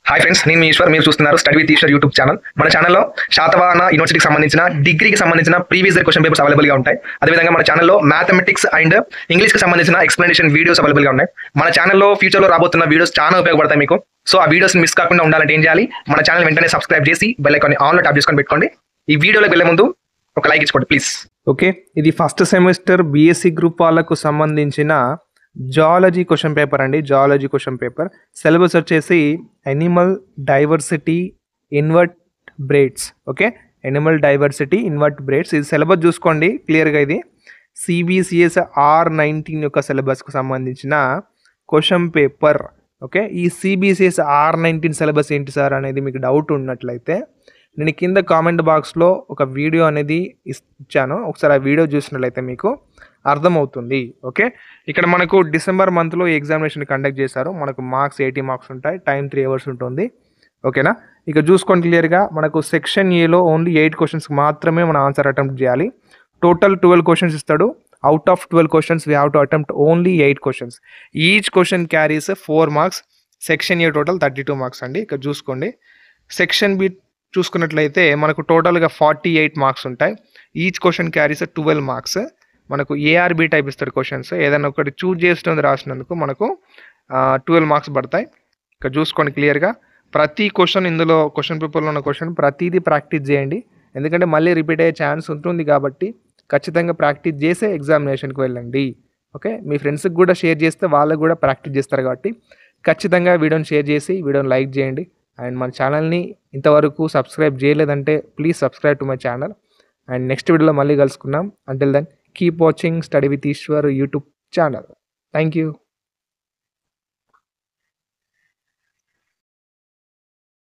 Hi friends, నేను మీ ఈశ్వర్. మీరు చూస్తున్నారు study with Eshwar YouTube channel. మన ఛానల్లో శాతవాహన యూనివర్సిటీకి సంబంధించిన డిగ్రీకి సంబంధించిన ప్రీవియస్ ఇయర్ క్వశ్చన్ పేపర్స్ అవైలబుల్గా ఉంటాయి. అదేవిధంగా మన ఛానల్లో మ్యాథమెటిక్స్ అండ్ ఇంగ్లీష్కి సంబంధించిన ఎక్స్ప్లెనేషన్ వీడియోస్ అవైలబుల్గా ఉన్నాయి. మన ఛానల్లో ఫ్యూచర్లో రాబోతున్న వీడియోస్ చాలా ఉపయోగపడతాయి మీకు. సో ఆ వీడియోస్ మిస్ కాకుండా ఉండాలంటే ఏం చేయాలి? మన ఛానల్ వెంటనే సబ్స్క్రైబ్ చేసి బెల్ ఐకాన్ ఆన్లో ట్యాప్ చేసుకొని పెట్టుకోండి. ఈ వీడియోలోకి వెళ్ళే ముందు ఒక లైక్ ఇచ్చుకోండి ప్లీజ్. ఓకే, ఇది ఫస్ట్ సెమిస్టర్ బీఎస్సీ గ్రూప్ వాళ్ళకు సంబంధించిన జాలజీ క్వశ్చన్ పేపర్ అండి. జాలజీ క్వశ్చన్ పేపర్ సిలబస్ వచ్చేసి ఎనిమల్ డైవర్సిటీ ఇన్వర్ట్ బ్రేడ్స్. ఓకే, ఎనిమల్ డైవర్సిటీ ఇన్వర్ట్ బ్రేడ్స్. ఇది సిలబస్ చూసుకోండి క్లియర్గా. ఇది సిబిసిఎస్ R19 యొక్క సిలబస్కు సంబంధించిన క్వశ్చన్ పేపర్. ఓకే, ఈ సిబిసిఎస్ R19 సిలబస్ ఏంటి సార్ అనేది మీకు డౌట్ ఉన్నట్లయితే నేను కింద కామెంట్ బాక్స్లో ఒక వీడియో అనేది ఇచ్చాను. ఒకసారి ఆ వీడియో చూసినట్లయితే మీకు అర్థమవుతుంది. ఓకే, ఇక్కడ మనకు డిసెంబర్ మంత్లో ఎగ్జామినేషన్ కండక్ట్ చేశారు. మనకు మార్క్స్ 80 మార్క్స్ ఉంటాయి. టైం 3 hours ఉంటుంది. ఓకేనా, ఇక చూసుకోండి క్లియర్గా. మనకు సెక్షన్ ఏలో ఓన్లీ 8 క్వశ్చన్స్ మాత్రమే మనం ఆన్సర్ అటెంప్ట్ చేయాలి. టోటల్ 12 క్వశ్చన్స్ ఇస్తాడు. Out of 12 questions we have to attempt only 8 questions. Each question carries 4 marks. Section a total 32 marks అండి. ఇక్కడ చూసుకోండి. సెక్షన్ బి చూసుకున్నట్లయితే మనకు టోటల్గా 48 మార్క్స్ ఉంటాయి. Each question carries 12 marks. మనకు ఏఆర్బి టైప్ ఇస్తాడు క్వశ్చన్స్. ఏదైనా ఒకటి చూజ్ చేస్తుంది రాసినందుకు మనకు 12 మార్క్స్ పడతాయి. ఇక్కడ చూసుకోండి క్లియర్గా. ప్రతి క్వశ్చన్ ఇందులో క్వశ్చన్ పేపర్లో ఉన్న క్వశ్చన్ ప్రతిదీ ప్రాక్టీస్ చేయండి. ఎందుకంటే మళ్ళీ రిపీట్ అయ్యే ఛాన్స్ ఉంటుంది కాబట్టి ఖచ్చితంగా ప్రాక్టీస్ చేసే ఎగ్జామినేషన్కి వెళ్ళండి. ఓకే, మీ ఫ్రెండ్స్కి కూడా షేర్ చేస్తే వాళ్ళకు కూడా ప్రాక్టీస్ చేస్తారు కాబట్టి ఖచ్చితంగా వీడియోని షేర్ చేసి వీడియోని లైక్ చేయండి. అండ్ మన ఛానల్ని ఇంతవరకు సబ్స్క్రైబ్ చేయలేదంటే please subscribe to my channel. And next వీడియోలో మళ్ళీ కలుసుకుందాం. Until then keep watching study with Eshwar YouTube channel. Thank you.